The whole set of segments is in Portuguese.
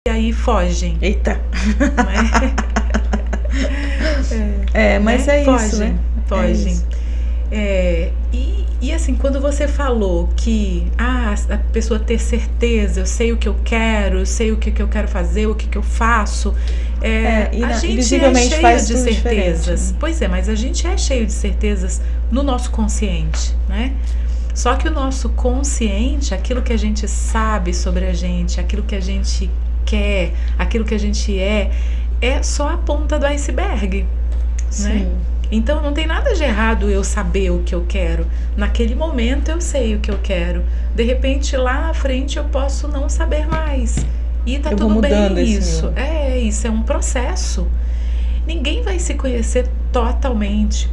e aí fogem. Eita! Mas Né? é isso, né? Fogem. É isso. E assim, quando você falou que a pessoa ter certeza, eu sei o que eu quero, eu sei o que eu quero fazer, o que eu faço, a gente é visivelmente cheio faz de tudo certezas. diferente. Pois é, mas a gente é cheio de certezas no nosso consciente, né? Só que o nosso consciente, aquilo que a gente sabe sobre a gente, aquilo que a gente quer, aquilo que a gente é só a ponta do iceberg, né? Sim. Então não tem nada de errado eu saber o que eu quero. Naquele momento eu sei o que eu quero. De repente lá na frente eu posso não saber mais. E tá tudo bem isso. Isso é um processo. Ninguém vai se conhecer totalmente,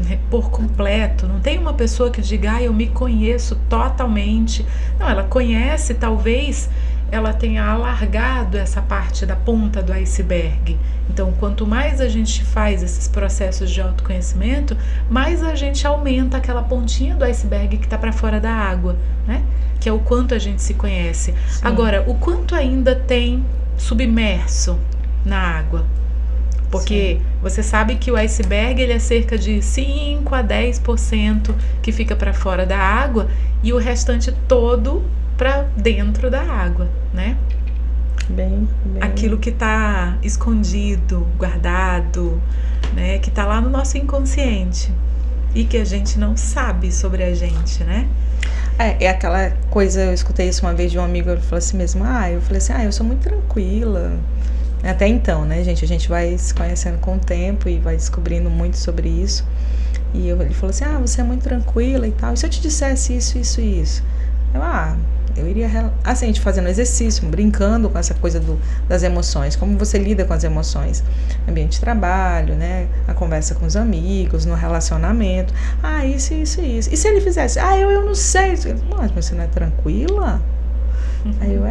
né, por completo. Não tem uma pessoa que diga, eu me conheço totalmente. Não, ela conhece, talvez ela tenha alargado essa parte da ponta do iceberg. Então, quanto mais a gente faz esses processos de autoconhecimento, mais a gente aumenta aquela pontinha do iceberg que está para fora da água, né? Que é o quanto a gente se conhece. Sim. Agora, o quanto ainda tem submerso na água? Porque sim, você sabe que o iceberg ele é cerca de 5 a 10% que fica para fora da água e o restante todo para dentro da água, né? Bem. Aquilo que está escondido, guardado, né? Que está lá no nosso inconsciente e que a gente não sabe sobre a gente, né? É aquela coisa, eu escutei isso uma vez de um amigo, ele falou assim mesmo, eu falei assim, eu sou muito tranquila. Até então, né, gente, a gente vai se conhecendo com o tempo e vai descobrindo muito sobre isso. E ele falou assim, você é muito tranquila e tal. E se eu te dissesse isso, isso e isso? Eu iria, assim, a gente fazendo exercício, brincando com essa coisa das emoções, como você lida com as emoções, ambiente de trabalho, né, a conversa com os amigos, no relacionamento, isso. E se ele fizesse, eu não sei, mas você não é tranquila? Aí eu,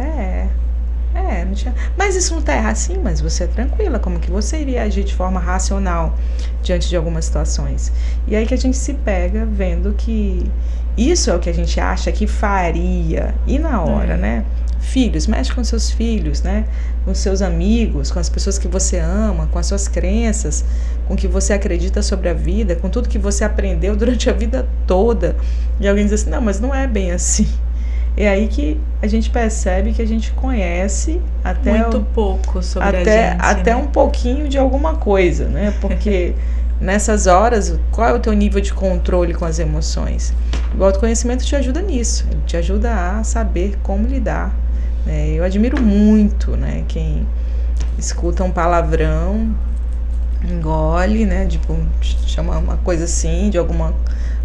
não tinha... Mas isso não tá errado, sim, mas você é tranquila, como que você iria agir de forma racional diante de algumas situações? E aí que a gente se pega vendo que isso é o que a gente acha que faria, e na hora, né? Filhos, mexe com seus filhos, né? Com seus amigos, com as pessoas que você ama, com as suas crenças, com o que você acredita sobre a vida, com tudo que você aprendeu durante a vida toda. E alguém diz assim, não, mas não é bem assim. É aí que a gente percebe que a gente conhece até muito pouco sobre a gente, até né? Um pouquinho de alguma coisa, né? Porque nessas horas, qual é o teu nível de controle com as emoções? O autoconhecimento te ajuda nisso, ele te ajuda a saber como lidar, né? Eu admiro muito, né, quem escuta um palavrão, engole, né, tipo, chama uma coisa assim de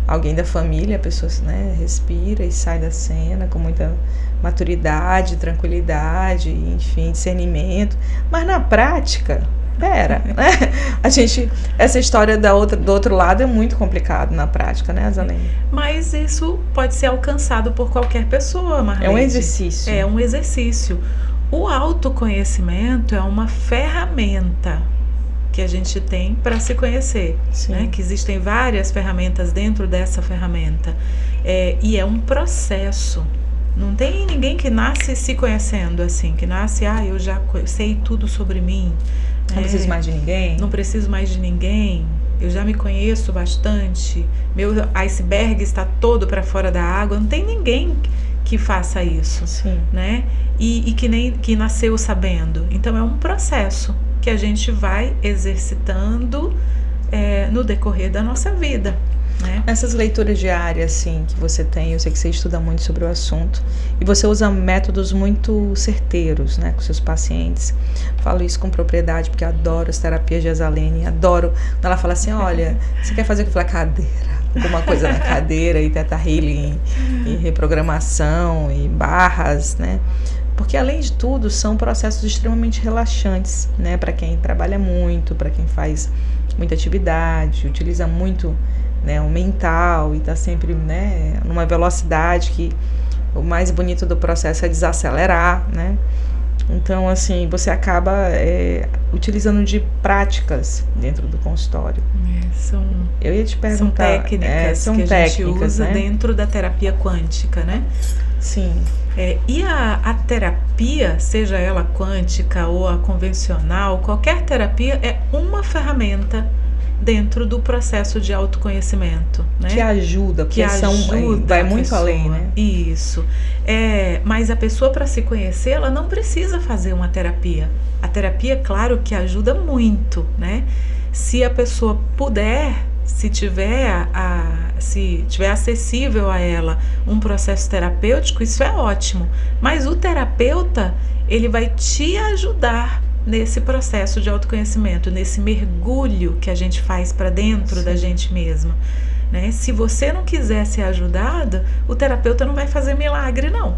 alguém da família, a pessoa, né, respira e sai da cena com muita maturidade, tranquilidade, enfim, discernimento. Mas na prática, né? Essa história do outro lado é muito complicado na prática, né, Azalene? Mas isso pode ser alcançado por qualquer pessoa, Marlene. É um exercício. É um exercício. O autoconhecimento é uma ferramenta que a gente tem para se conhecer, né? Que existem várias ferramentas dentro dessa ferramenta, e é um processo. Não tem ninguém que nasce se conhecendo assim, que nasce, eu já sei tudo sobre mim. Não preciso mais de ninguém. Não preciso mais de ninguém. Eu já me conheço bastante. Meu iceberg está todo para fora da água. Não tem ninguém que faça isso, né? E que nasceu sabendo. Então é um processo que a gente vai exercitando no decorrer da nossa vida, né? Essas leituras diárias, assim, que você tem, eu sei que você estuda muito sobre o assunto, e você usa métodos muito certeiros, né, com seus pacientes. Falo isso com propriedade, porque adoro as terapias de Azalene, adoro quando ela fala assim, olha, você quer fazer o que? Eu falo, cadeira, alguma coisa na cadeira, e Theta Healing, e reprogramação, e barras, né? Porque, além de tudo, são processos extremamente relaxantes, né? Para quem trabalha muito, para quem faz muita atividade, utiliza muito, né, o mental e está sempre, né, numa velocidade que o mais bonito do processo é desacelerar, né? Então, assim, você acaba utilizando de práticas dentro do consultório. Eu ia te perguntar. São técnicas que a gente usa, né, dentro da terapia quântica, né? Sim. E a terapia, seja ela quântica ou a convencional, qualquer terapia é uma ferramenta dentro do processo de autoconhecimento, né? Que ajuda, porque vai muito além, né? Isso. Mas a pessoa, para se conhecer, ela não precisa fazer uma terapia. A terapia, claro, que ajuda muito, né? Se a pessoa puder, se tiver acessível a ela um processo terapêutico, isso é ótimo. Mas o terapeuta, ele vai te ajudar nesse processo de autoconhecimento, nesse mergulho que a gente faz para dentro da gente mesma, né? Se você não quiser ser ajudada, o terapeuta não vai fazer milagre, não.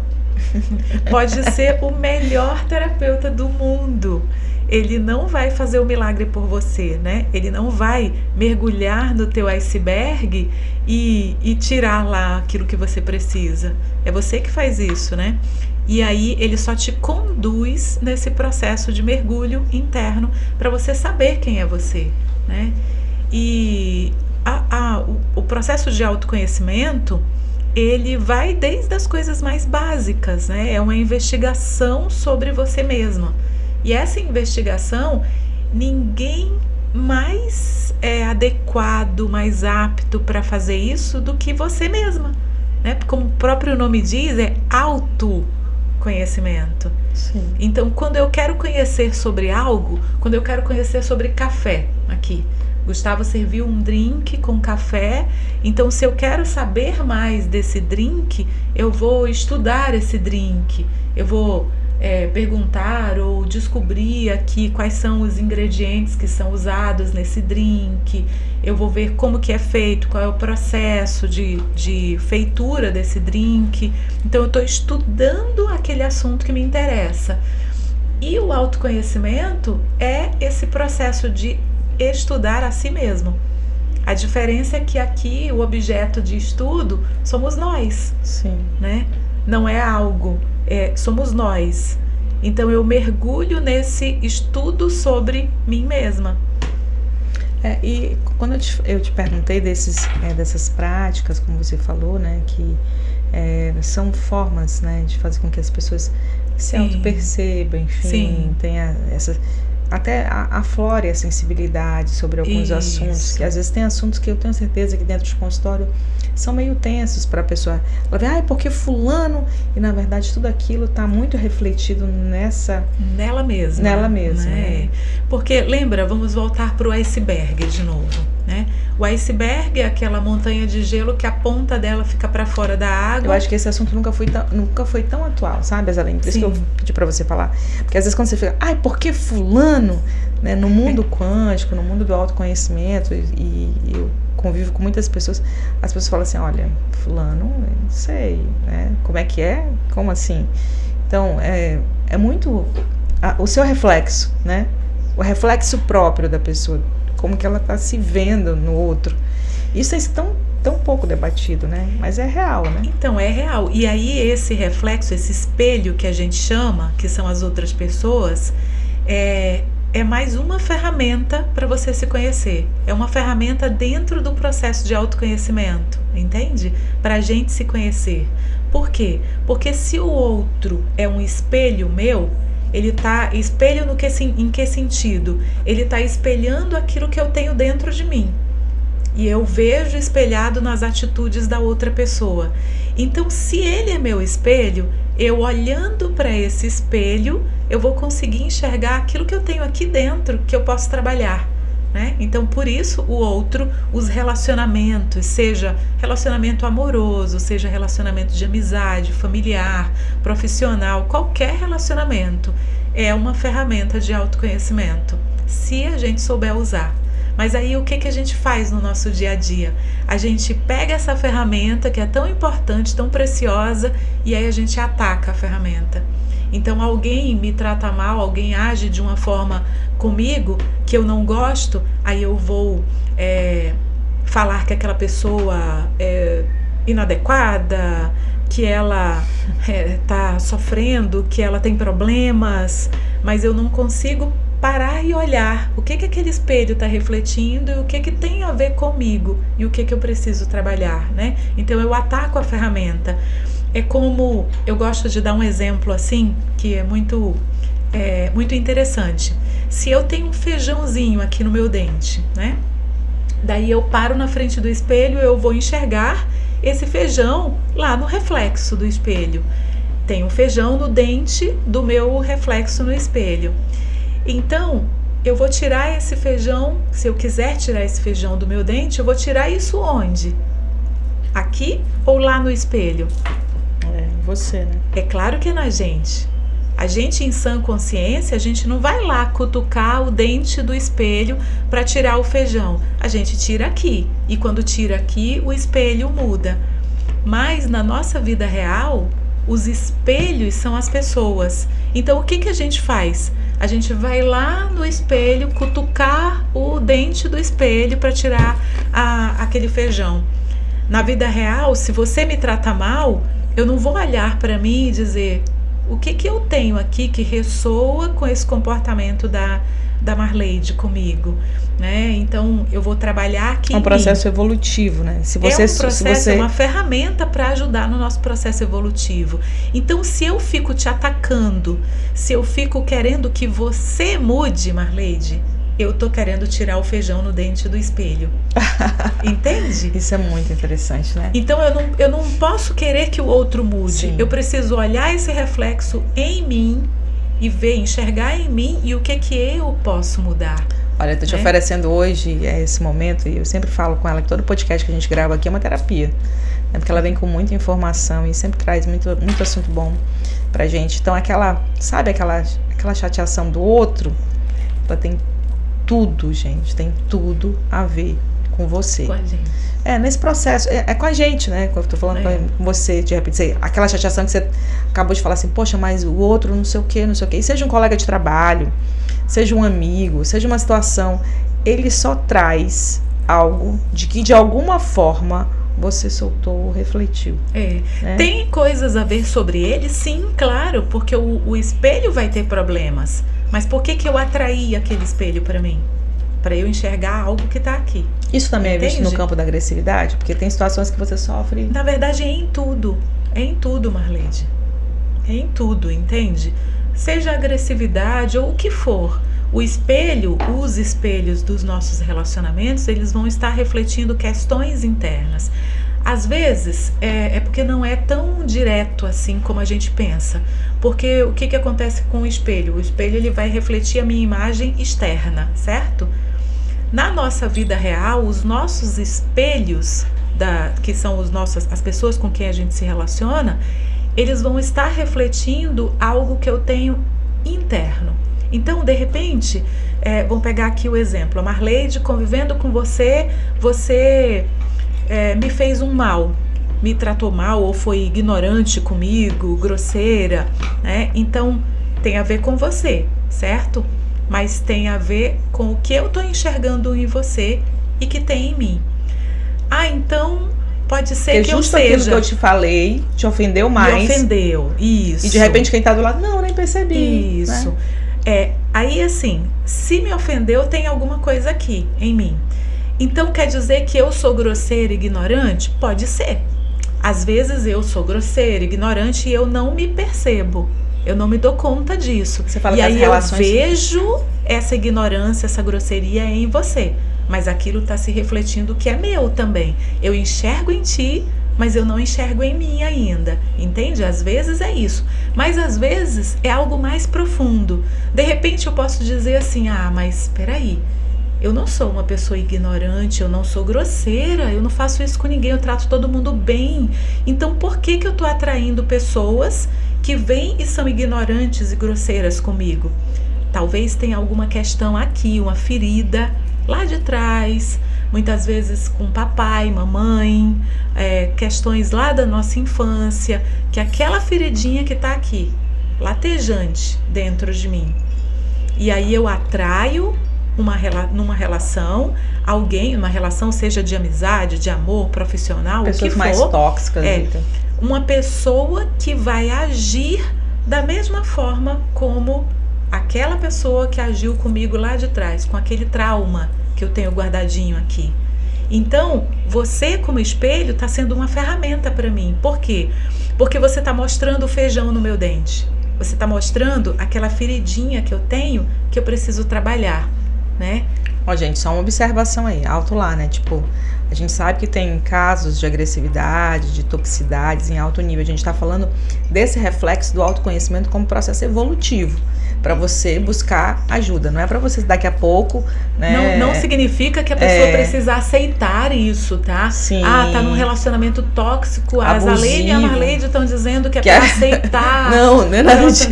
Pode ser o melhor terapeuta do mundo, ele não vai fazer o milagre por você, né? Ele não vai mergulhar no teu iceberg e tirar lá aquilo que você precisa. É você que faz isso, né? E aí ele só te conduz nesse processo de mergulho interno para você saber quem é você, né? E o processo de autoconhecimento, ele vai desde as coisas mais básicas, né? É uma investigação sobre você mesma. E essa investigação, ninguém mais é adequado, mais apto para fazer isso do que você mesma, né? Como o próprio nome diz, é autoconhecimento. Sim. Então, quando eu quero conhecer sobre algo, quando eu quero conhecer sobre café, aqui, Gustavo serviu um drink com café, então se eu quero saber mais desse drink, eu vou estudar esse drink, eu vou perguntar ou descobrir aqui quais são os ingredientes que são usados nesse drink, eu vou ver como que é feito, qual é o processo de feitura desse drink. Então eu estou estudando aquele assunto que me interessa. E o autoconhecimento é esse processo de estudar a si mesmo. A diferença é que aqui o objeto de estudo somos nós. Sim. Né? Não é algo, somos nós. Então eu mergulho nesse estudo sobre mim mesma. E quando eu te perguntei dessas práticas, como você falou, né, que são formas, né, de fazer com que as pessoas se auto-percebam, enfim, tenha essa... Até aflore a sensibilidade sobre alguns assuntos, que às vezes tem assuntos que eu tenho certeza que dentro do consultório são meio tensos para a pessoa. Ela vê, porque fulano, e na verdade tudo aquilo está muito refletido nela mesma. Né? Porque lembra, vamos voltar para o iceberg de novo, né? O iceberg é aquela montanha de gelo que a ponta dela fica para fora da água. Eu acho que esse assunto nunca foi tão atual, sabe, Azaline? Por isso que eu pedi para você falar. Porque às vezes quando você fica, porque fulano, né, no mundo quântico, no mundo do autoconhecimento, e eu convivo com muitas pessoas, as pessoas falam assim, olha, fulano, eu não sei, né? Como é que é? Como assim? Então, é muito o seu reflexo, né? O reflexo próprio da pessoa, como que ela está se vendo no outro. Isso é tão pouco debatido, né? Mas é real, né? Então, é real. E aí esse reflexo, esse espelho que a gente chama, que são as outras pessoas, é mais uma ferramenta para você se conhecer. É uma ferramenta dentro do processo de autoconhecimento, entende? Para a gente se conhecer. Por quê? Porque se o outro é um espelho meu, ele tá espelho em que sentido? Ele está espelhando aquilo que eu tenho dentro de mim. E eu vejo espelhado nas atitudes da outra pessoa. Então, se ele é meu espelho, eu olhando para esse espelho, eu vou conseguir enxergar aquilo que eu tenho aqui dentro, que eu posso trabalhar, né? Então, por isso, o outro, os relacionamentos, seja relacionamento amoroso, seja relacionamento de amizade, familiar, profissional, qualquer relacionamento, é uma ferramenta de autoconhecimento, se a gente souber usar. Mas aí o que a gente faz no nosso dia a dia? A gente pega essa ferramenta que é tão importante, tão preciosa, e aí a gente ataca a ferramenta. Então alguém me trata mal, alguém age de uma forma comigo que eu não gosto, aí eu vou falar que aquela pessoa é inadequada, que ela tá sofrendo, que ela tem problemas, mas eu não consigo parar e olhar o que aquele espelho está refletindo e o que tem a ver comigo e o que eu preciso trabalhar, né? Então eu ataco a ferramenta. É como, eu gosto de dar um exemplo assim, que é muito interessante. Se eu tenho um feijãozinho aqui no meu dente, né? Daí eu paro na frente do espelho, eu vou enxergar esse feijão lá no reflexo do espelho. Tem um feijão no dente do meu reflexo no espelho. Então, eu vou tirar esse feijão, se eu quiser tirar esse feijão do meu dente, eu vou tirar isso onde? Aqui ou lá no espelho? Você, né? É claro que é na gente. A gente em sã consciência, a gente não vai lá cutucar o dente do espelho para tirar o feijão. A gente tira aqui. E quando tira aqui, o espelho muda. Mas na nossa vida real, os espelhos são as pessoas. Então o que a gente faz? A gente vai lá no espelho cutucar o dente do espelho para tirar aquele feijão. Na vida real, se você me trata mal, eu não vou olhar para mim e dizer o que eu tenho aqui que ressoa com esse comportamento da Marleide comigo, né? Então eu vou trabalhar aqui. É um processo evolutivo, né? É um processo, é uma ferramenta para ajudar no nosso processo evolutivo. Então, se eu fico te atacando, se eu fico querendo que você mude, Marleide, eu tô querendo tirar o feijão no dente do espelho. Entende? Isso é muito interessante, né? Então eu não posso querer que o outro mude. Sim. Eu preciso olhar esse reflexo em mim e enxergar em mim e o que eu posso mudar. Olha, eu tô te oferecendo hoje esse momento, e eu sempre falo com ela que todo podcast que a gente grava aqui é uma terapia, né? Porque ela vem com muita informação e sempre traz muito assunto bom pra gente. Então aquela chateação do outro, ela tem tudo, gente, tem tudo a ver com você. Com a gente. Nesse processo, é com a gente, né? Quando eu tô falando com você, de repente, aquela chateação que você acabou de falar assim, poxa, mas o outro não sei o quê. E seja um colega de trabalho, seja um amigo, seja uma situação, ele só traz algo de que de alguma forma você soltou, refletiu. Né? Tem coisas a ver sobre ele, sim, claro, porque o espelho vai ter problemas. Mas por que eu atraí aquele espelho para mim? Para eu enxergar algo que está aqui. Isso também é visto no campo da agressividade? Porque tem situações que você sofre... Na verdade, é em tudo. É em tudo, Marleide. É em tudo, entende? Seja agressividade ou o que for. O espelho, os espelhos dos nossos relacionamentos, eles vão estar refletindo questões internas. Às vezes, é porque não é tão direto assim como a gente pensa. Porque o que acontece com o espelho? O espelho ele vai refletir a minha imagem externa, certo? Na nossa vida real, os nossos espelhos, que são as pessoas com quem a gente se relaciona, eles vão estar refletindo algo que eu tenho interno. Então, de repente, vamos pegar aqui o exemplo. A Marleide convivendo com você me fez um mal, me tratou mal ou foi ignorante comigo, grosseira, né? Então, tem a ver com você, certo? Mas tem a ver com o que eu estou enxergando em você e que tem em mim. Então, pode ser que eu seja... aquilo que eu te falei te ofendeu mais. Me ofendeu, isso. E de repente quem está do lado, não, nem percebi. Isso. Né? Aí assim, se me ofendeu, tem alguma coisa aqui em mim. Então quer dizer que eu sou grosseira e ignorante? Pode ser. Às vezes eu sou grosseira, ignorante e eu não me percebo. Eu não me dou conta disso. Você fala e aí eu relações... vejo essa ignorância, essa grosseria em você. Mas aquilo está se refletindo que é meu também. Eu enxergo em ti, mas eu não enxergo em mim ainda. Entende? Às vezes é isso. Mas às vezes é algo mais profundo. De repente eu posso dizer assim, mas espera aí. Eu não sou uma pessoa ignorante, eu não sou grosseira, eu não faço isso com ninguém, eu trato todo mundo bem. Então por que eu estou atraindo pessoas que vêm e são ignorantes e grosseiras comigo? Talvez tenha alguma questão aqui, uma ferida lá de trás, muitas vezes com papai, mamãe, questões lá da nossa infância, que aquela feridinha que está aqui, latejante dentro de mim. E aí eu atraio numa relação, alguém, uma relação seja de amizade, de amor, profissional, pessoas o que for. mais tóxicas. uma pessoa que vai agir da mesma forma como aquela pessoa que agiu comigo lá de trás, com aquele trauma que eu tenho guardadinho aqui. Então, você como espelho está sendo uma ferramenta para mim. Por quê? Porque você está mostrando o feijão no meu dente. Você está mostrando aquela feridinha que eu tenho, que eu preciso trabalhar, né? Ó, gente, só uma observação aí, alto lá, né? Tipo, a gente sabe que tem casos de agressividade, de toxicidades em alto nível. A gente está falando desse reflexo do autoconhecimento como processo evolutivo, para você buscar ajuda. Não é para você daqui a pouco, né? Não significa que a pessoa precisa aceitar isso, tá? Sim. Ah, tá num relacionamento tóxico. As Alene e a Marleide estão dizendo que é para aceitar. Não é nada disso.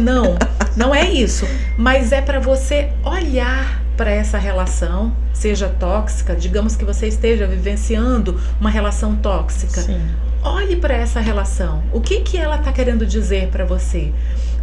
Não é isso. Mas é para você olhar para essa relação, seja tóxica, digamos que você esteja vivenciando uma relação tóxica. Sim. Olhe para essa relação. O que ela está querendo dizer para você?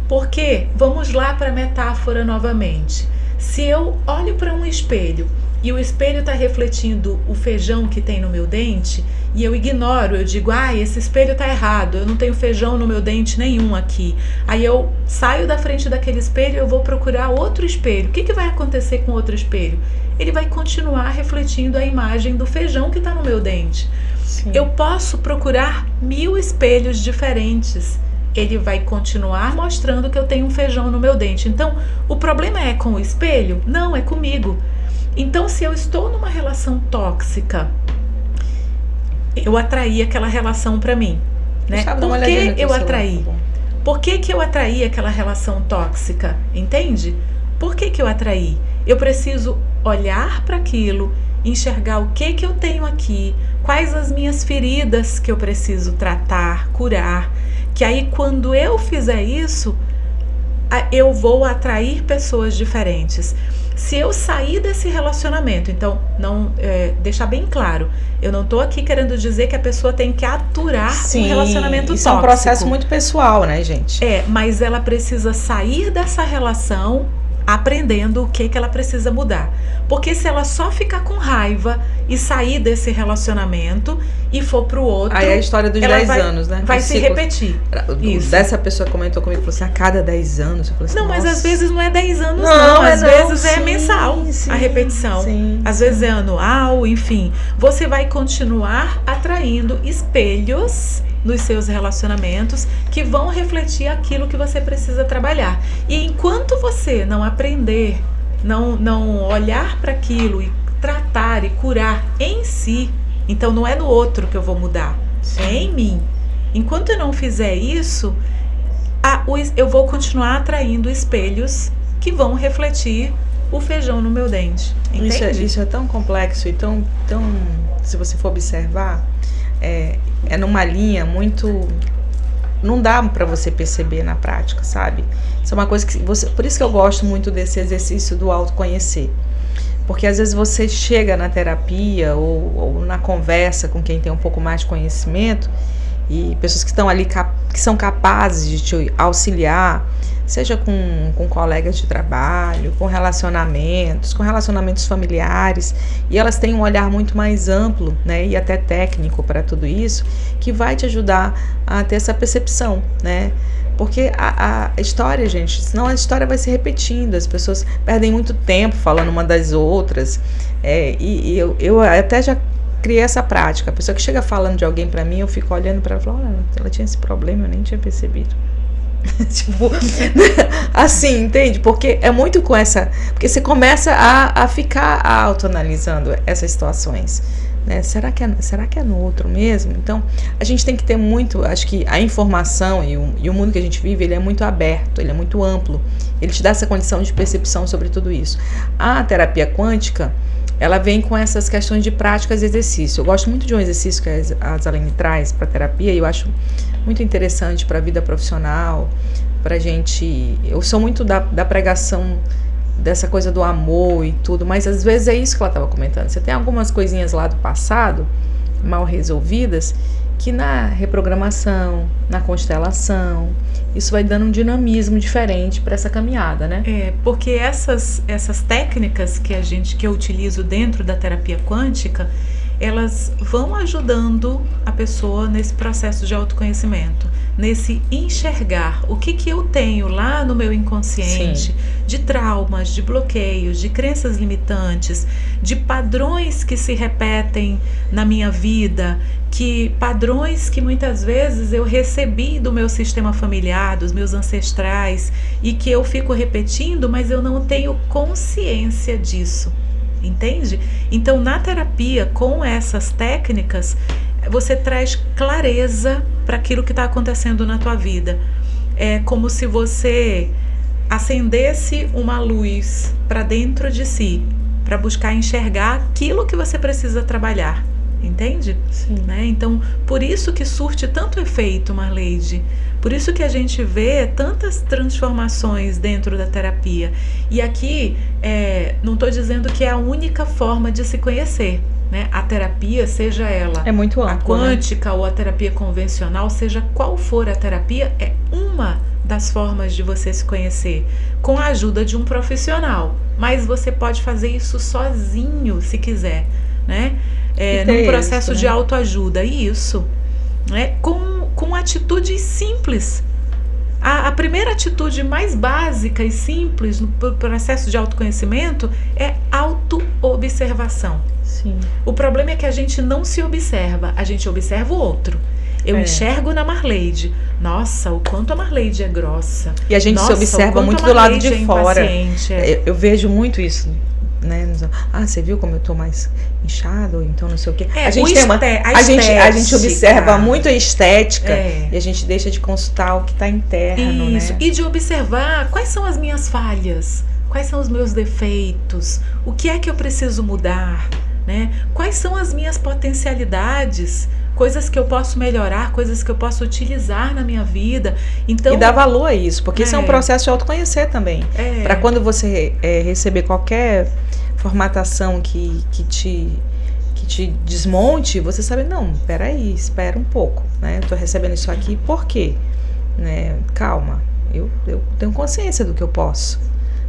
Porque, vamos lá para a metáfora novamente. Se eu olho para um espelho e o espelho está refletindo o feijão que tem no meu dente e eu ignoro, eu digo, esse espelho está errado, eu não tenho feijão no meu dente nenhum aqui. Aí eu saio da frente daquele espelho e eu vou procurar outro espelho. O que vai acontecer com outro espelho? Ele vai continuar refletindo a imagem do feijão que está no meu dente. Sim. Eu posso procurar 1000 espelhos diferentes. Ele vai continuar mostrando que eu tenho um feijão no meu dente. Então, o problema é com o espelho? Não, é comigo. Então, se eu estou numa relação tóxica, eu atraí aquela relação para mim, né? Por que eu atraí? Por que eu atraí aquela relação tóxica? Entende? Por que eu atraí? Eu preciso olhar para aquilo, enxergar o que eu tenho aqui, quais as minhas feridas que eu preciso tratar, curar, que aí quando eu fizer isso, eu vou atrair pessoas diferentes. Se eu sair desse relacionamento, então, deixar bem claro, eu não estou aqui querendo dizer que a pessoa tem que aturar um relacionamento tóxico. Isso é um processo muito pessoal, né, gente? Mas ela precisa sair dessa relação aprendendo o que ela precisa mudar. Porque se ela só ficar com raiva e sair desse relacionamento e for pro outro... Aí é a história dos 10 anos, né? Vai se repetir. Isso. Dessa pessoa comentou comigo, falou assim, a cada 10 anos... Eu falei assim, não, mas nossa. às vezes não é 10 anos, não. Às vezes é mensal a repetição. Sim, às vezes é anual, enfim. Você vai continuar atraindo espelhos nos seus relacionamentos que vão refletir aquilo que você precisa trabalhar. E enquanto você não aprender, não olhar para aquilo e tratar e curar em si, então não é no outro que eu vou mudar, é em mim. Enquanto eu não fizer isso, eu vou continuar atraindo espelhos que vão refletir o feijão no meu dente. Entende? Isso é tão complexo e tão, se você for observar, é numa linha muito... Não dá para você perceber na prática, sabe? Isso é uma coisa que por isso que eu gosto muito desse exercício do autoconhecer. Porque às vezes você chega na terapia ou na conversa com quem tem um pouco mais de conhecimento e pessoas que estão ali, que são capazes de te auxiliar, seja com colegas de trabalho, com relacionamentos familiares, e elas têm um olhar muito mais amplo, né, e até técnico para tudo isso, que vai te ajudar a ter essa percepção, né? Porque a história, gente, senão a história vai se repetindo, as pessoas perdem muito tempo falando uma das outras, e eu até já criei essa prática. A pessoa que chega falando de alguém pra mim, eu fico olhando pra ela e falo, olha, ela tinha esse problema, eu nem tinha percebido. Tipo, assim, entende? Porque é muito com essa... Porque você começa a ficar autoanalisando essas situações, né? Será que é no outro mesmo? Então, a gente tem que ter muito... Acho que a informação e o mundo que a gente vive, ele é muito aberto, ele é muito amplo. Ele te dá essa condição de percepção sobre tudo isso. A terapia quântica, ela vem com essas questões de práticas e exercício. Eu gosto muito de um exercício que a Zalene traz para terapia e eu acho muito interessante para a vida profissional, para a gente... Eu sou muito da pregação dessa coisa do amor e tudo, mas às vezes é isso que ela estava comentando. Você tem algumas coisinhas lá do passado, mal resolvidas, que na reprogramação, na constelação, isso vai dando um dinamismo diferente para essa caminhada, né? Porque essas técnicas que eu utilizo dentro da terapia quântica, elas vão ajudando a pessoa nesse processo de autoconhecimento, nesse enxergar o que eu tenho lá no meu inconsciente, sim, de traumas, de bloqueios, de crenças limitantes, de padrões que se repetem na minha vida, padrões que muitas vezes eu recebi do meu sistema familiar, dos meus ancestrais, e que eu fico repetindo, mas eu não tenho consciência disso, entende? Então, na terapia, com essas técnicas, você traz clareza para aquilo que está acontecendo na tua vida. É como se você acendesse uma luz para dentro de si, para buscar enxergar aquilo que você precisa trabalhar. Entende? Sim. Né? Então, por isso que surte tanto efeito, Marleide. Por isso que a gente vê tantas transformações dentro da terapia. E aqui, não estou dizendo que é a única forma de se conhecer. Né? A terapia, seja ela muito amplo, a quântica, né? Ou a terapia convencional, seja qual for a terapia, é uma das formas de você se conhecer, com a ajuda de um profissional. Mas você pode fazer isso sozinho, se quiser, né? Num processo de autoajuda, isso, né? Com atitudes simples. A primeira atitude mais básica e simples no processo de autoconhecimento é auto-observação. Sim. O problema é que a gente não se observa, a gente observa o outro. Eu enxergo na Marleide. Nossa, o quanto a Marleide é grossa. E a gente se observa muito do lado de fora. Eu vejo muito isso. Né? Você viu como eu tô mais inchado, então não sei o quê. A gente observa muito a estética e a gente deixa de consultar o que está interno, isso, né? E de observar quais são as minhas falhas, quais são os meus defeitos, o que é que eu preciso mudar, né? Quais são as minhas potencialidades, coisas que eu posso melhorar, coisas que eu posso utilizar na minha vida. Então, e dar valor a isso, porque isso é um processo de autoconhecer também. Para quando você receber qualquer formatação que te desmonte, você sabe, não, peraí, espera um pouco, né? Eu tô recebendo isso aqui, por quê? Né? Calma, eu tenho consciência do que eu posso.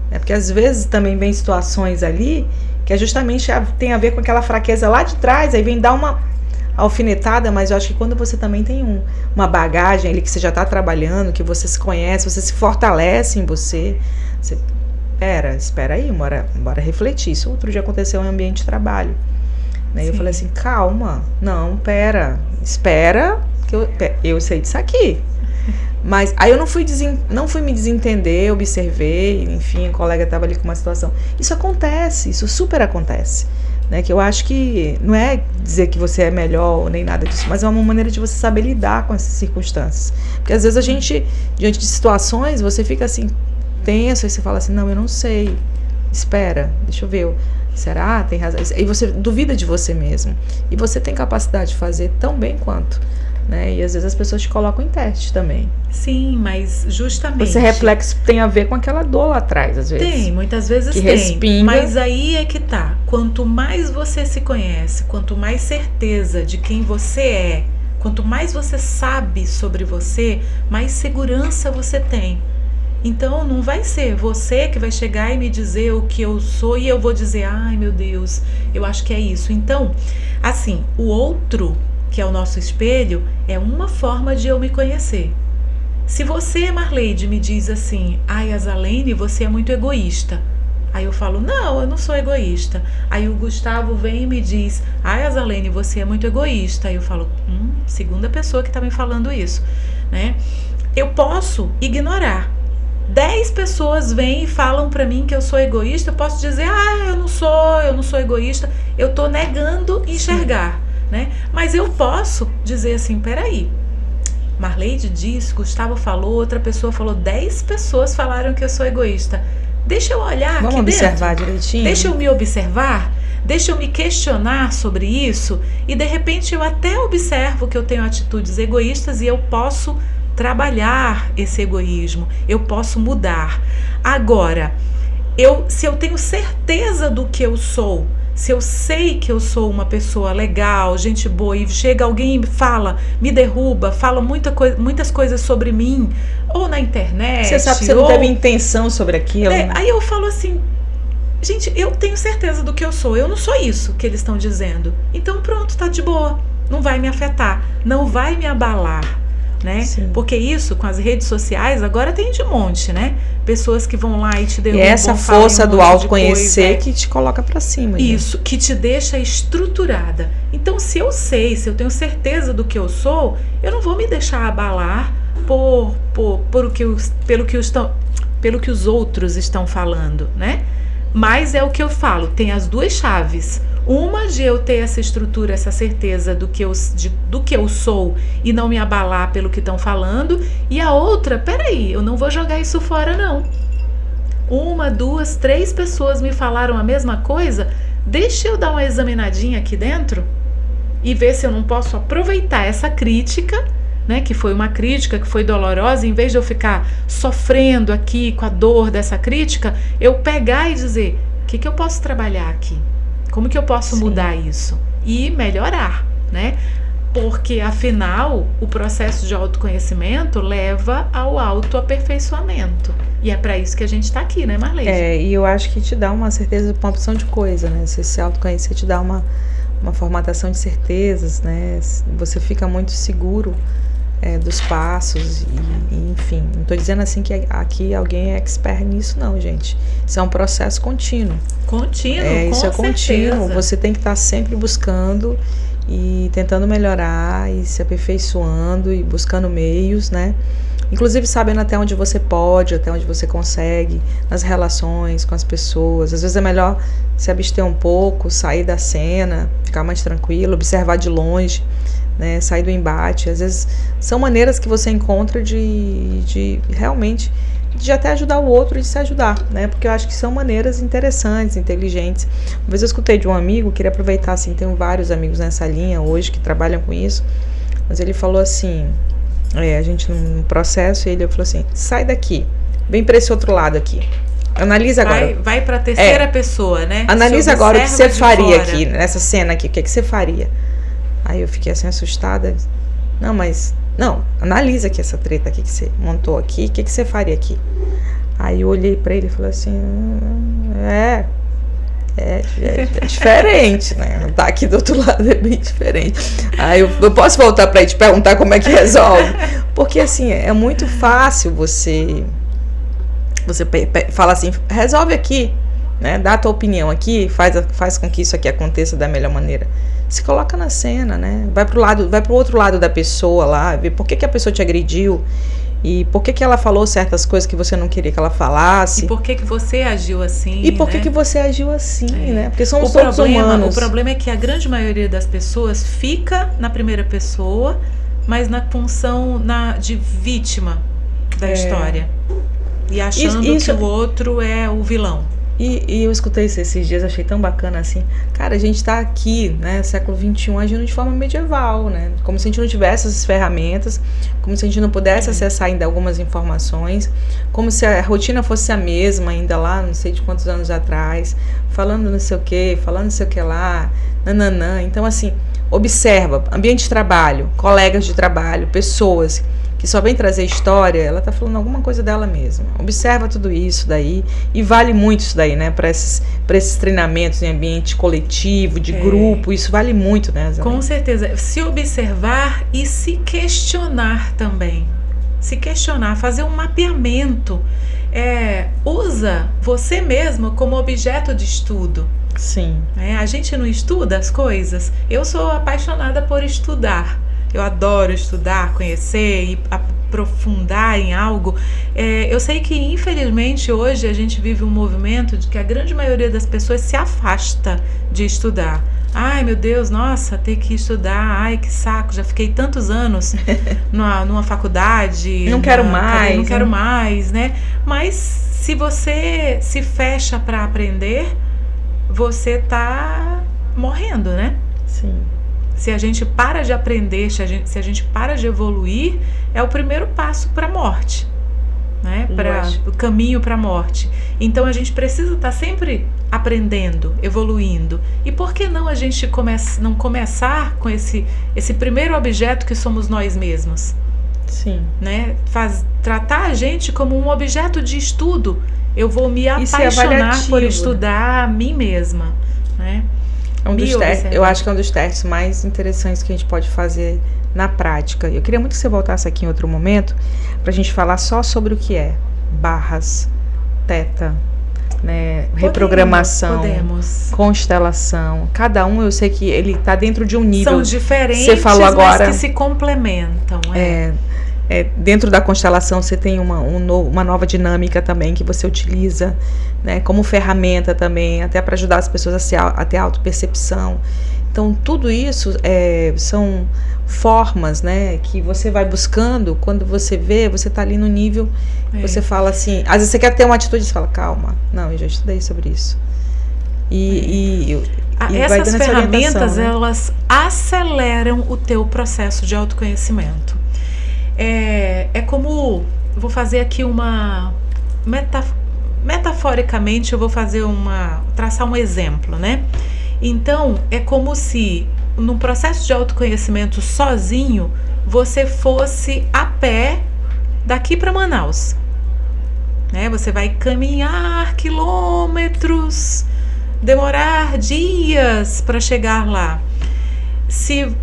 Né? Porque às vezes também vem situações ali que justamente tem a ver com aquela fraqueza lá de trás, aí vem dar uma alfinetada, mas eu acho que quando você também tem uma bagagem ali que você já está trabalhando, que você se conhece, você se fortalece em você espera aí, bora refletir. Isso outro dia aconteceu em um ambiente de trabalho, né? Eu falei assim, calma, não, espera que eu sei disso aqui. Mas aí eu não fui me desentender, observei, enfim, o colega estava ali com uma situação. Isso acontece, isso super acontece. Né, que eu acho que não é dizer que você é melhor nem nada disso, mas é uma maneira de você saber lidar com essas circunstâncias. Porque às vezes a gente, diante de situações, você fica assim, tenso, aí você fala assim, não, eu não sei, espera, deixa eu ver, será? Tem razão? E você duvida de você mesmo. E você tem capacidade de fazer tão bem quanto. Né? E às vezes as pessoas te colocam em teste também. Sim, mas justamente... Esse reflexo tem a ver com aquela dor lá atrás, às vezes. Tem, muitas vezes que tem. Respinga. Mas aí é que tá. Quanto mais você se conhece, quanto mais certeza de quem você é, quanto mais você sabe sobre você, mais segurança você tem. Então não vai ser você que vai chegar e me dizer o que eu sou e eu vou dizer, ai meu Deus, eu acho que é isso. Então, assim, o outro, que é o nosso espelho, é uma forma de eu me conhecer. Se você, Marleide, me diz assim, ai, Azalene, você é muito egoísta. Aí eu falo, não, eu não sou egoísta. Aí o Gustavo vem e me diz, ai, Azalene, você é muito egoísta. Aí eu falo, segunda pessoa que está me falando isso, né? Eu posso ignorar. 10 pessoas vêm e falam para mim que eu sou egoísta, eu posso dizer, eu não sou egoísta. Eu estou negando enxergar. Né? Mas eu posso dizer assim, peraí, Marleide disse, Gustavo falou, outra pessoa falou, 10 pessoas falaram que eu sou egoísta. Deixa eu olhar Vamos aqui observar dentro. Direitinho. Deixa eu me observar, deixa eu me questionar sobre isso e de repente eu até observo que eu tenho atitudes egoístas e eu posso trabalhar esse egoísmo, eu posso mudar. Agora, se eu tenho certeza do que eu sou, se eu sei que eu sou uma pessoa legal, gente boa, e chega alguém e me fala, me derruba, fala muitas coisas sobre mim, ou na internet... Você sabe que você não teve intenção sobre aquilo. Aí eu falo assim, gente, eu tenho certeza do que eu sou. Eu não sou isso que eles estão dizendo. Então pronto, tá de boa. Não vai me afetar. Não vai me abalar. Né? Porque isso, com as redes sociais, agora tem de monte, né? Pessoas que vão lá e te derrubam. E essa força do autoconhecer que te coloca pra cima. Isso, que te deixa estruturada. Então, se eu tenho certeza do que eu sou, eu não vou me deixar abalar pelo que os outros estão falando, né? Mas é o que eu falo, tem as duas chaves. Uma de eu ter essa estrutura, essa certeza do que eu sou e não me abalar pelo que estão falando. E a outra, peraí, eu não vou jogar isso fora não. 1, 2, 3 pessoas me falaram a mesma coisa. Deixa eu dar uma examinadinha aqui dentro e ver se eu não posso aproveitar essa crítica, né, que foi uma crítica que foi dolorosa. Em vez de eu ficar sofrendo aqui com a dor dessa crítica, eu pegar e dizer, o que eu posso trabalhar aqui? Como que eu posso mudar isso? E melhorar, né? Porque, afinal, o processo de autoconhecimento leva ao autoaperfeiçoamento. E é para isso que a gente está aqui, né, Marlene? E eu acho que te dá uma certeza, uma opção de coisa, né? Se autoconhecer te dá uma formatação de certezas, né? Você fica muito seguro dos passos e enfim. Não estou dizendo assim que aqui alguém é expert nisso, não, gente. Isso é um processo contínuo. Isso é contínuo. Você tem que estar sempre buscando e tentando melhorar e se aperfeiçoando e buscando meios, né? Inclusive sabendo até onde você pode, até onde você consegue, nas relações com as pessoas. Às vezes é melhor se abster um pouco, sair da cena, ficar mais tranquilo, observar de longe, né? Sair do embate. Às vezes são maneiras que você encontra de realmente de até ajudar o outro e de se ajudar, né? Porque eu acho que são maneiras interessantes, inteligentes. Uma vez eu escutei de um amigo, queria aproveitar, assim, tenho vários amigos nessa linha hoje que trabalham com isso, mas ele falou assim, a gente num processo, ele falou assim, sai daqui, vem para esse outro lado aqui. Analisa agora. Vai para a terceira pessoa, né? Analisa agora o que você faria aqui, nessa cena aqui, o que você faria? Aí eu fiquei assim, assustada. Não, analisa aqui essa treta aqui que você montou aqui, o que você faria aqui? Aí eu olhei pra ele e falei assim, é diferente, né? Tá aqui do outro lado é bem diferente. Aí eu posso voltar pra ele te perguntar como é que resolve? Porque assim, é muito fácil você fala assim, resolve aqui, né? Dá a tua opinião aqui, faz com que isso aqui aconteça da melhor maneira. Se coloca na cena, né? Vai pro outro lado da pessoa lá, ver por que a pessoa te agrediu e por que ela falou certas coisas que você não queria que ela falasse. E por que você agiu assim, E por que você agiu assim, né? Porque somos todos humanos. O problema é que a grande maioria das pessoas fica na primeira pessoa, mas na função de vítima da história. E achando que o outro é o vilão. E eu escutei isso esses dias, achei tão bacana assim. Cara, a gente tá aqui, né, século XXI, agindo de forma medieval, né? Como se a gente não tivesse essas ferramentas, como se a gente não pudesse acessar ainda algumas informações, como se a rotina fosse a mesma ainda lá, não sei de quantos anos atrás, falando não sei o que, falando não sei o que lá, nananã. Então, assim, observa, ambiente de trabalho, colegas de trabalho, pessoas que só vem trazer história, ela tá falando alguma coisa dela mesma. Observa tudo isso daí, e vale muito isso daí, né? Para esses treinamentos em ambiente coletivo, de grupo, isso vale muito, né, Zé? Com certeza. Se observar e se questionar também. Se questionar, fazer um mapeamento. Usa você mesmo como objeto de estudo. Sim. A gente não estuda as coisas. Eu sou apaixonada por estudar. Eu adoro estudar, conhecer e aprofundar em algo. Eu sei que, infelizmente, hoje a gente vive um movimento de que a grande maioria das pessoas se afasta de estudar. Ai, meu Deus, nossa, ter que estudar, ai, que saco, já fiquei tantos anos numa faculdade. Não quero mais, né? Mas se você se fecha para aprender, você tá morrendo, né? Sim. Se a gente para de aprender, se a gente para de evoluir, é o primeiro passo para a morte, né? Para o caminho para a morte. Então a gente precisa estar sempre aprendendo, evoluindo. E por que não a gente não começar com esse primeiro objeto que somos nós mesmos? Sim. Né? Tratar a gente como um objeto de estudo eu vou me apaixonar por estudar a mim mesma, né? Eu acho que é um dos testes mais interessantes que a gente pode fazer na prática. Eu queria muito que você voltasse aqui em outro momento para a gente falar só sobre o que é barras, teta, né, reprogramação, constelação. Cada um, eu sei que ele está dentro de um nível. São diferentes, você falou agora, mas que se complementam. Dentro da constelação você tem uma nova dinâmica também que você utiliza, né, como ferramenta também, até para ajudar as pessoas a ter autopercepção. Então, tudo isso são formas, né, que você vai buscando. Quando você vê, você está ali no nível, você fala assim, às vezes você quer ter uma atitude e você fala, calma, não, eu já estudei sobre isso. Essas ferramentas, né, elas aceleram o teu processo de autoconhecimento. É como, vou fazer aqui metaforicamente, eu vou traçar um exemplo, né? Então, é como se, num processo de autoconhecimento sozinho, você fosse a pé daqui para Manaus, né? Você vai caminhar quilômetros, demorar dias para chegar lá.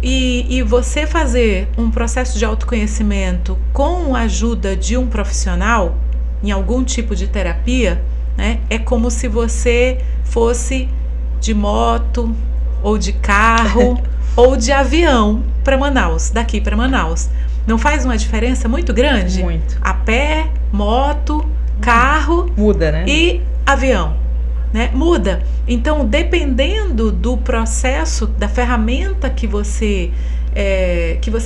E você fazer um processo de autoconhecimento com a ajuda de um profissional, em algum tipo de terapia, né, é como se você fosse de moto, ou de carro, ou de avião para Manaus, daqui para Manaus. Não faz uma diferença muito grande? Muito. A pé, moto, carro, muda, né? E avião, né? Muda. Então, dependendo do processo, da ferramenta que você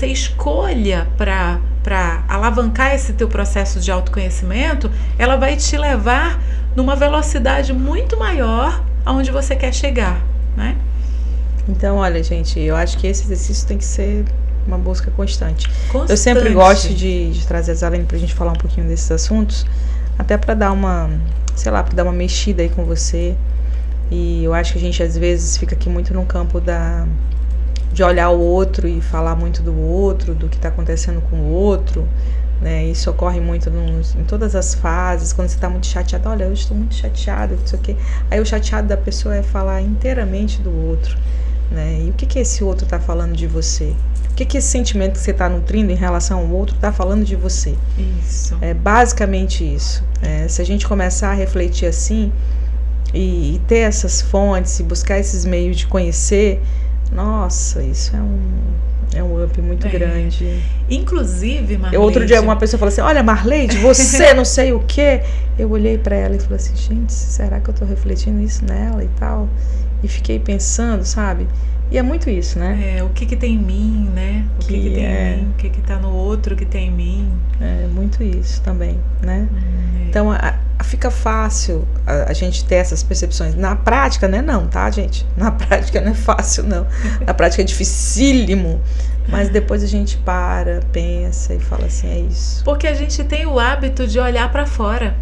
escolha para alavancar esse teu processo de autoconhecimento, ela vai te levar numa velocidade muito maior aonde você quer chegar, né? Então, olha, gente, eu acho que esse exercício tem que ser uma busca constante. Eu sempre gosto de trazer as Zalene pra gente falar um pouquinho desses assuntos, até para dar uma mexida aí com você. E eu acho que a gente às vezes fica aqui muito no campo de olhar o outro e falar muito do outro, do que está acontecendo com o outro, né? Isso ocorre muito em todas as fases. Quando você está muito chateado, olha, eu estou muito chateado, não sei o quê. Aí o chateado da pessoa é falar inteiramente do outro, né? E o que esse outro está falando de você? O que esse sentimento que você está nutrindo em relação ao outro está falando de você? Isso. É basicamente isso. Se a gente começar a refletir assim e ter essas fontes e buscar esses meios de conhecer, nossa, isso é um up muito grande. Inclusive, Marleide... Outro dia uma pessoa falou assim, olha, Marleide, você não sei o quê. Eu olhei para ela e falei assim, gente, será que eu tô refletindo isso nela e tal? E fiquei pensando, sabe? E é muito isso, né? O que tem em mim, né? O que tem em mim, o que tá no outro que tem em mim. É muito isso também, né? Então, fica fácil a gente ter essas percepções. Na prática, não é não, tá, gente? Na prática não é fácil, não. Na prática é dificílimo. Mas depois a gente pensa e fala assim, é isso. Porque a gente tem o hábito de olhar para fora.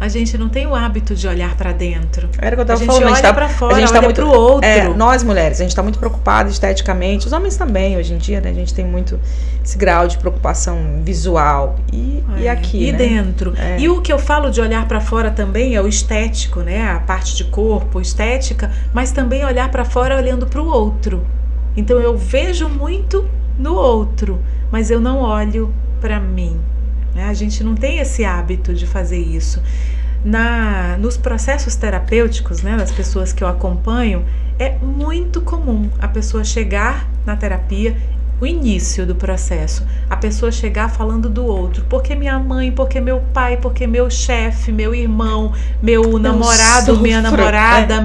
A gente não tem o hábito de olhar para dentro. Era o que eu tava falando. A gente olha para fora, a gente olha pro outro. Nós mulheres, a gente tá muito preocupada esteticamente. Os homens também, hoje em dia, né? A gente tem muito esse grau de preocupação visual. E aqui, e né? Dentro. E o que eu falo de olhar para fora também é o estético, né? A parte de corpo, estética. Mas também olhar para fora olhando pro outro. Então eu vejo muito no outro, mas eu não olho para mim. A gente não tem esse hábito de fazer isso. Nos processos terapêuticos, né, das pessoas que eu acompanho, é muito comum a pessoa chegar na terapia, o início do processo, a pessoa chegar falando do outro, porque minha mãe, porque meu pai, porque meu chefe, meu irmão, meu namorado, minha namorada,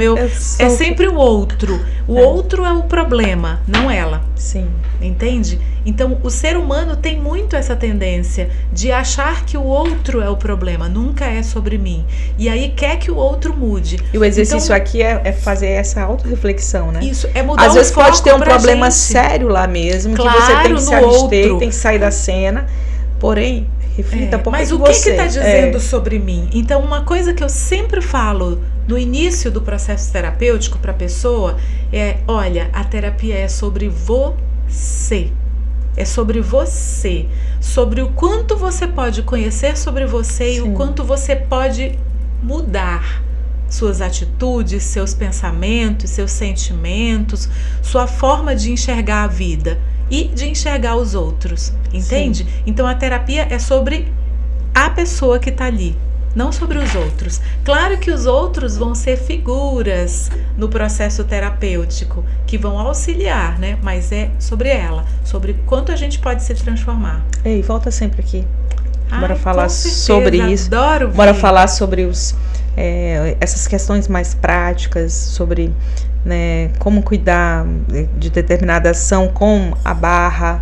é sempre o outro. O outro é o problema, não ela. Sim. Entende? Então, o ser humano tem muito essa tendência de achar que o outro é o problema, nunca é sobre mim. E aí quer que o outro mude. E o exercício aqui é fazer essa autorreflexão, né? Isso, é mudar o foco. Às vezes pode ter um problema sério lá mesmo, claro, que você tem que se abster, tem que sair da cena. Porém, reflita por mas o que está dizendo sobre mim? Então, uma coisa que eu sempre falo no início do processo terapêutico para a pessoa é, olha, a terapia é sobre você. É sobre você, sobre o quanto você pode conhecer sobre você. Sim. E o quanto você pode mudar suas atitudes, seus pensamentos, seus sentimentos, sua forma de enxergar a vida e de enxergar os outros, entende? Sim. Então a terapia é sobre a pessoa que está ali, não sobre os outros. Claro que os outros vão ser figuras no processo terapêutico, que vão auxiliar, né? Mas é sobre ela, sobre quanto a gente pode se transformar. Ei, volta sempre aqui. Bora falar certeza, sobre isso. Adoro ver. Bora falar sobre essas questões mais práticas, sobre, né, como cuidar de determinada ação com a barra.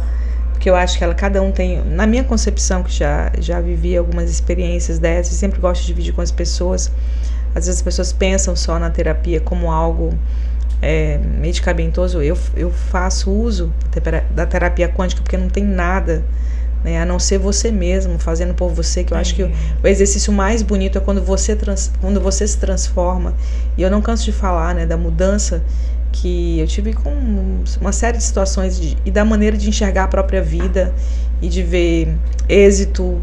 Porque eu acho que cada um tem, na minha concepção, que já vivi algumas experiências dessas, sempre gosto de dividir com as pessoas. Às vezes as pessoas pensam só na terapia como algo medicamentoso. Eu faço uso da terapia quântica porque não tem nada, né, a não ser você mesmo, fazendo por você, que eu acho que o exercício mais bonito é quando você se transforma. E eu não canso de falar, né, da mudança que eu tive com uma série de situações e da maneira de enxergar a própria vida e de ver êxito,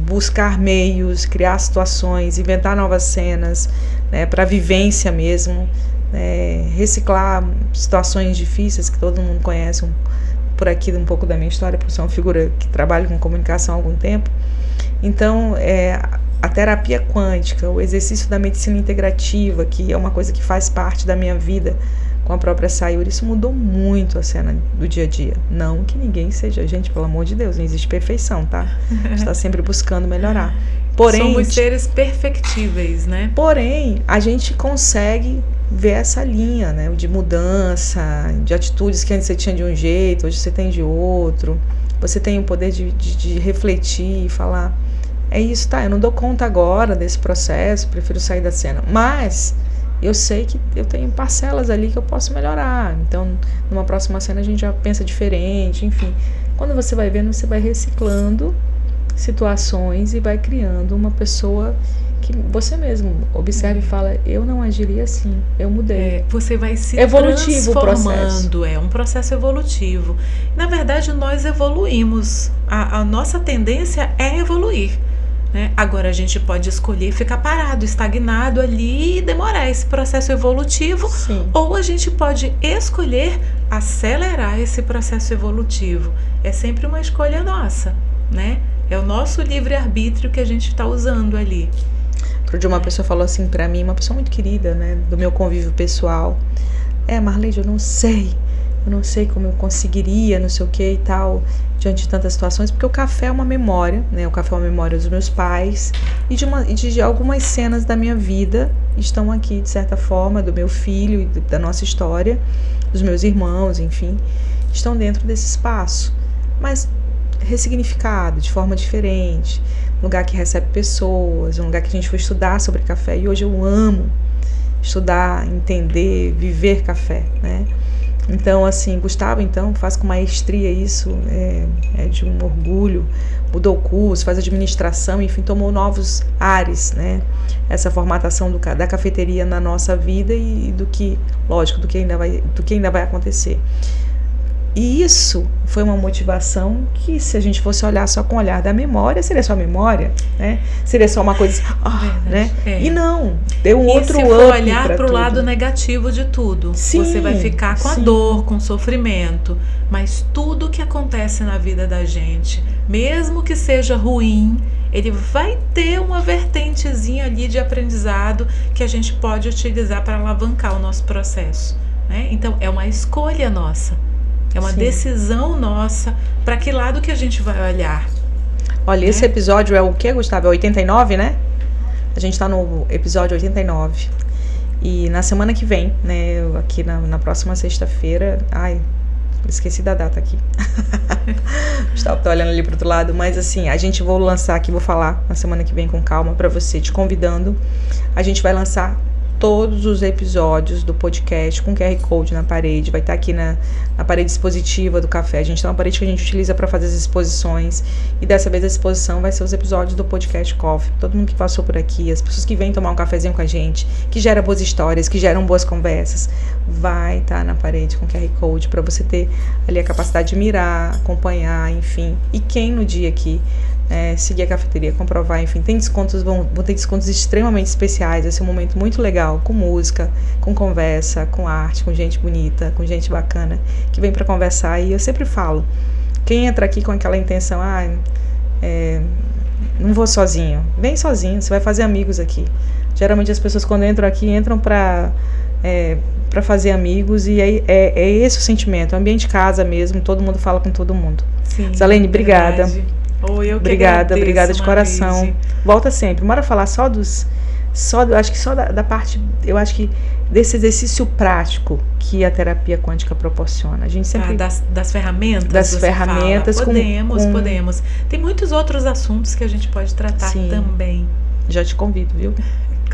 buscar meios, criar situações, inventar novas cenas, né, para vivência mesmo, reciclar situações difíceis que todo mundo conhece por aqui, um pouco da minha história, porque sou uma figura que trabalha com comunicação há algum tempo. Então, a terapia quântica, o exercício da medicina integrativa, que é uma coisa que faz parte da minha vida com a própria Sayuri, isso mudou muito a cena do dia a dia. Não que ninguém seja, gente, pelo amor de Deus, não existe perfeição, tá? A gente está sempre buscando melhorar. Porém, somos seres perfectíveis, né? Porém, a gente consegue ver essa linha, né, de mudança, de atitudes que antes você tinha de um jeito, hoje você tem de outro. Você tem o poder de refletir e falar: é isso, tá, eu não dou conta agora desse processo, prefiro sair da cena. Mas eu sei que eu tenho parcelas ali que eu posso melhorar. Então, numa próxima cena a gente já pensa diferente, enfim. Quando você vai vendo, você vai reciclando situações e vai criando uma pessoa que você mesmo observa e fala: eu não agiria assim, eu mudei. Você vai se evolutivo transformando, é um processo evolutivo. Na verdade, nós evoluímos. A nossa tendência é evoluir, né? Agora a gente pode escolher ficar parado, estagnado ali e demorar esse processo evolutivo. Sim. Ou a gente pode escolher acelerar esse processo evolutivo. É sempre uma escolha nossa, né? É o nosso livre-arbítrio que a gente está usando ali. Outro dia uma pessoa falou assim pra mim, uma pessoa muito querida, né, do meu convívio pessoal: Marleide, eu não sei como eu conseguiria, não sei o que e tal, diante de tantas situações, porque o café é uma memória, né, o café é uma memória dos meus pais e de algumas cenas da minha vida estão aqui, de certa forma, do meu filho e da nossa história, dos meus irmãos, enfim, estão dentro desse espaço, mas ressignificado, de forma diferente, um lugar que recebe pessoas, um lugar que a gente foi estudar sobre café, e hoje eu amo estudar, entender, viver café, né? Então, assim, Gustavo, então, faz com maestria isso, é de um orgulho, mudou o curso, faz administração, enfim, tomou novos ares, né? Essa formatação da cafeteria na nossa vida e do que ainda vai acontecer. E isso foi uma motivação que, se a gente fosse olhar só com o olhar da memória, seria só memória, né? Seria só uma coisa, né? E não, deu um outro up. E se for olhar para o lado negativo de tudo, sim, você vai ficar com a dor, com o sofrimento. Mas tudo que acontece na vida da gente, mesmo que seja ruim, ele vai ter uma vertentezinha ali de aprendizado que a gente pode utilizar para alavancar o nosso processo, né? Então, é uma escolha nossa. É uma decisão nossa para que lado que a gente vai olhar. Olha, esse episódio é o quê, Gustavo? É 89, né? A gente tá no episódio 89. E na semana que vem, né, aqui na próxima sexta-feira... Ai, esqueci da data aqui. Gustavo tá olhando ali pro outro lado. Mas assim, vou lançar aqui, vou falar na semana que vem com calma para você, te convidando. A gente vai lançar todos os episódios do podcast com QR Code na parede. Vai estar aqui na parede expositiva do café. A gente tem uma parede que a gente utiliza para fazer as exposições. E dessa vez a exposição vai ser os episódios do podcast Coffee. Todo mundo que passou por aqui, as pessoas que vêm tomar um cafezinho com a gente, que geram boas histórias, que geram boas conversas, vai estar na parede com QR Code para você ter ali a capacidade de mirar, acompanhar, enfim. E quem no dia aqui seguir a cafeteria, comprovar, enfim, tem descontos, vão ter descontos extremamente especiais. Vai ser um momento muito legal, com música, com conversa, com arte, com gente bonita, com gente bacana, que vem para conversar. E eu sempre falo, quem entra aqui com aquela intenção, não vou sozinho, vem sozinho, você vai fazer amigos aqui. Geralmente as pessoas quando entram aqui, entram para fazer amigos, e é esse o sentimento, é um ambiente de casa mesmo, todo mundo fala com todo mundo. Sim, Zalene, obrigada. Eu Obrigada de coração. Vez. Volta sempre. Bora falar acho que só da parte, eu acho que desse exercício prático que a terapia quântica proporciona. A gente sempre das ferramentas. Das ferramentas. Podemos. Tem muitos outros assuntos que a gente pode tratar também. Já te convido, viu?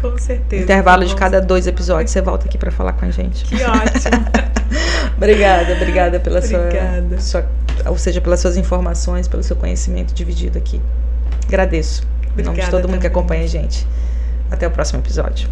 Com certeza. Intervalo de cada 2 episódios, você volta aqui para falar com a gente. Que ótimo. Obrigada pela pelas suas informações, pelo seu conhecimento dividido aqui. Agradeço. Em nome de todo mundo que acompanha a gente. Até o próximo episódio.